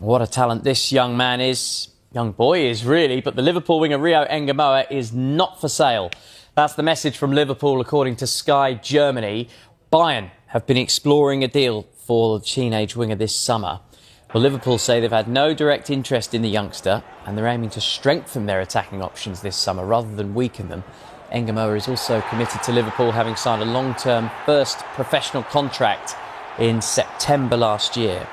What a talent this young man is. Young boy is, really, but the Liverpool winger Rio Ngumoha is not for sale. That's the message from Liverpool, according to Sky Germany. Bayern have been exploring a deal for the teenage winger this summer. Well, Liverpool say they've had no direct interest in the youngster, and they're aiming to strengthen their attacking options this summer rather than weaken them. Ngumoha is also committed to Liverpool, having signed a long-term first professional contract in September last year.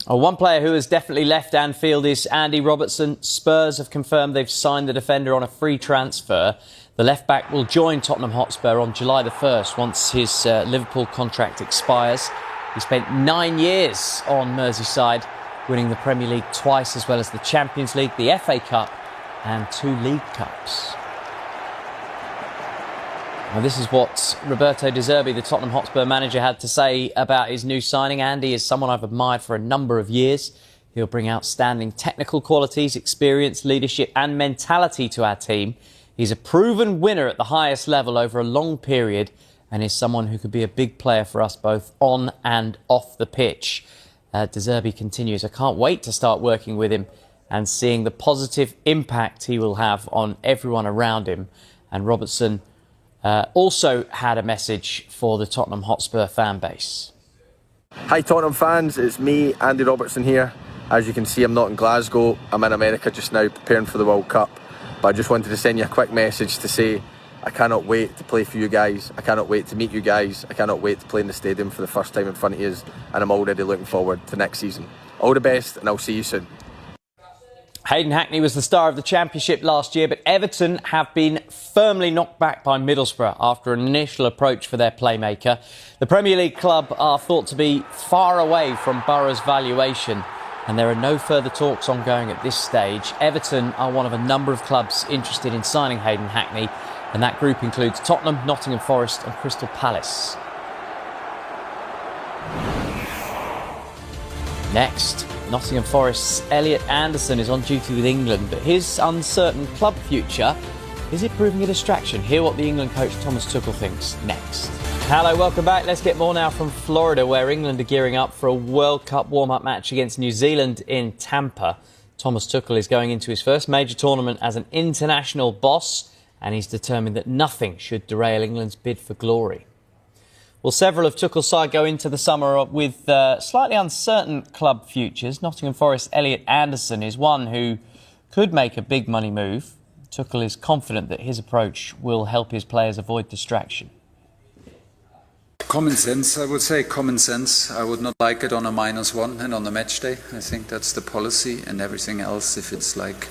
One player who has definitely left Anfield is Andy Robertson. Spurs have confirmed they've signed the defender on a free transfer. The left-back will join Tottenham Hotspur on July the 1st once his Liverpool contract expires. He spent 9 years on Merseyside, winning the Premier League twice, as well as the Champions League, the FA Cup and 2 League Cups. Well, this is what Roberto De Zerbi, the Tottenham Hotspur manager, had to say about his new signing. Andy is someone I've admired for a number of years. He'll bring outstanding technical qualities, experience, leadership and mentality to our team. He's a proven winner at the highest level over a long period and is someone who could be a big player for us both on and off the pitch. De Zerbi continues, I can't wait to start working with him and seeing the positive impact he will have on everyone around him. And Robertson also had a message for the Tottenham Hotspur fan base. Hi Tottenham fans, it's me, Andy Robertson here. As you can see, I'm not in Glasgow, I'm in America just now preparing for the World Cup. But I just wanted to send you a quick message to say I cannot wait to play for you guys, I cannot wait to meet you guys, I cannot wait to play in the stadium for the first time in front of you, and I'm already looking forward to next season. All the best and I'll see you soon. Hayden Hackney was the star of the Championship last year, but Everton have been firmly knocked back by Middlesbrough after an initial approach for their playmaker. The Premier League club are thought to be far away from Borough's valuation, and there are no further talks ongoing at this stage. Everton are one of a number of clubs interested in signing Hayden Hackney, and that group includes Tottenham, Nottingham Forest and Crystal Palace. Next, Nottingham Forest's Elliot Anderson is on duty with England, but his uncertain club future, is it proving a distraction? Hear what the England coach Thomas Tuchel thinks next. Hello, welcome back. Let's get more now from Florida, where England are gearing up for a World Cup warm-up match against New Zealand in Tampa. Thomas Tuchel is going into his first major tournament as an international boss, and he's determined that nothing should derail England's bid for glory. Well, several of Tuchel's side go into the summer with slightly uncertain club futures. Nottingham Forest Elliot Anderson is one who could make a big money move. Tuchel is confident that his approach will help his players avoid distraction. Common sense, I would say. Common sense. I would not like it on a -1 and on a match day. I think that's the policy, and everything else, if it's like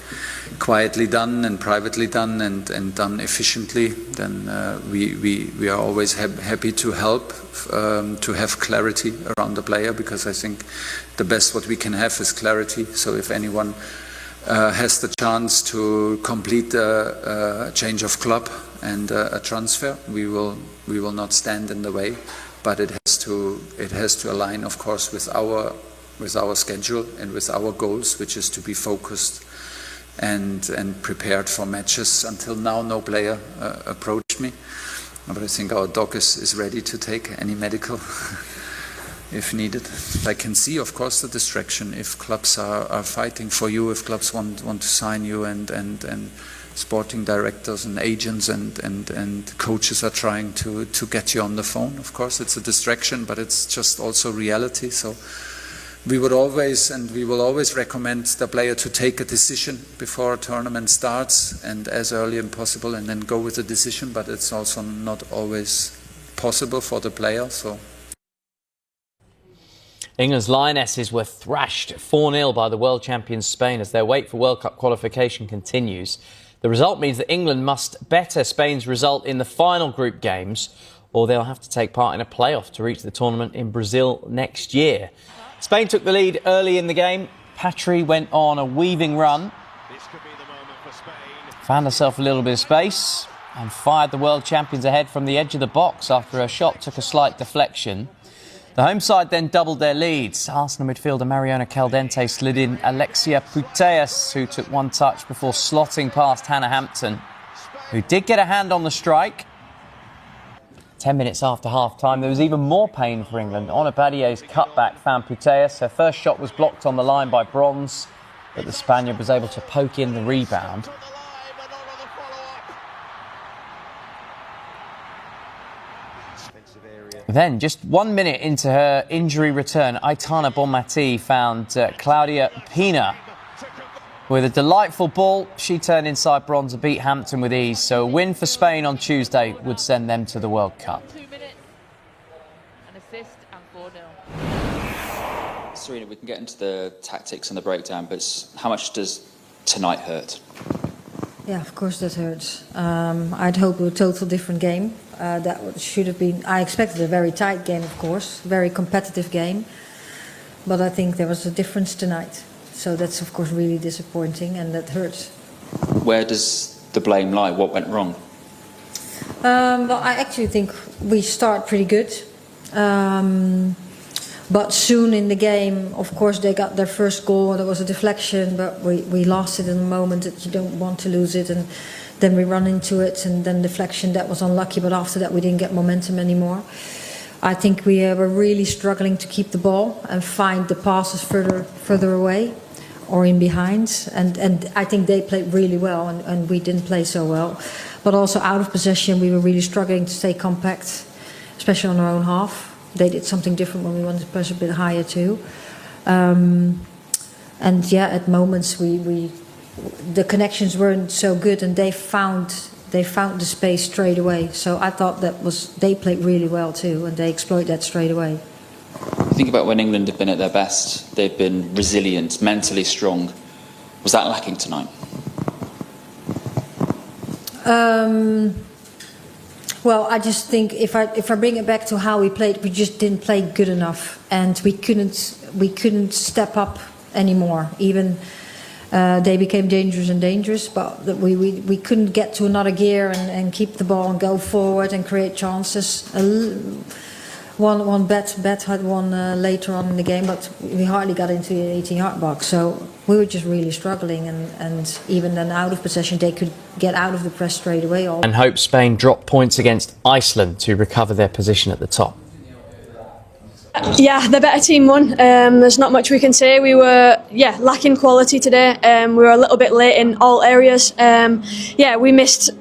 quietly done and privately done and done efficiently, then we are always happy to help to have clarity around the player, because I think the best what we can have is clarity. So if anyone has the chance to complete a change of club and a transfer, we will not stand in the way, but it has to align, of course, with our schedule and with our goals, which is to be focused and prepared for matches. Until now, no player approached me, but I think our doc is ready to take any medical if needed. I can see, of course, the distraction if clubs are fighting for you, if clubs want to sign you, and sporting directors and agents and coaches are trying to get you on the phone. Of course, it's a distraction, but it's just also reality. So we will always recommend the player to take a decision before a tournament starts, and as early as possible, and then go with the decision. But it's also not always possible for the player. So England's Lionesses were thrashed 4-0 by the world champions Spain as their wait for World Cup qualification continues. The result means that England must better Spain's result in the final group games, or they'll have to take part in a playoff to reach the tournament in Brazil next year. Spain took the lead early in the game. Patry went on a weaving run, found herself a little bit of space and fired the world champions ahead from the edge of the box after her shot took a slight deflection. The home side then doubled their leads. Arsenal midfielder Mariona Caldente slid in Alexia Putellas, who took one touch before slotting past Hannah Hampton, who did get a hand on the strike. 10 minutes after half-time, there was even more pain for England. Onabadie's cutback found Putellas. Her first shot was blocked on the line by Bronze, but the Spaniard was able to poke in the rebound. Then, just 1 minute into her injury return, Aitana Bonmati found Claudia Pina with a delightful ball. She turned inside Bronze and beat Hampton with ease. So a win for Spain on Tuesday would send them to the World Cup. 2 minutes, an assist and 4-0. Serena, we can get into the tactics and the breakdown, but how much does tonight hurt? Yeah, of course that hurts. I'd hoped a total different game. That should have been. I expected a very tight game, of course, very competitive game. But I think there was a difference tonight. So that's, of course, really disappointing, and that hurts. Where does the blame lie? What went wrong? Well, I actually think we start pretty good. But soon in the game, of course, they got their first goal and there was a deflection, but we lost it in the moment that you don't want to lose it, and then we run into it, and then deflection, that was unlucky, but after that we didn't get momentum anymore. I think we were really struggling to keep the ball and find the passes further away or in behind, and I think they played really well and we didn't play so well. But also out of possession, we were really struggling to stay compact, especially on our own half. They did something different when we wanted to press a bit higher too. And yeah, at moments the connections weren't so good, and they found the space straight away. So I thought they played really well too, and they exploited that straight away. Think about when England have been at their best. They've been resilient, mentally strong. Was that lacking tonight? Well, I just think if I bring it back to how we played, we just didn't play good enough, and we couldn't step up anymore. Even they became dangerous, but we couldn't get to another gear and keep the ball and go forward and create chances. One bet had one later on in the game, but we hardly got into the 18-yard box. So we were just really struggling, and even then out of possession, they could get out of the press straight away. And hope Spain drop points against Iceland to recover their position at the top. Yeah, the better team won. There's not much we can say. We were lacking quality today. We were a little bit late in all areas. We missed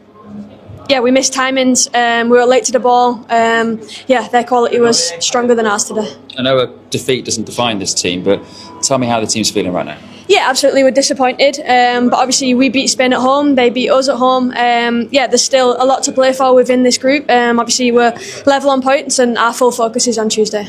timings. We were late to the ball. Their quality was stronger than ours today. I know a defeat doesn't define this team, but tell me how the team's feeling right now. Yeah, absolutely. We're disappointed, but obviously we beat Spain at home. They beat us at home. There's still a lot to play for within this group. Obviously we're level on points, and our full focus is on Tuesday.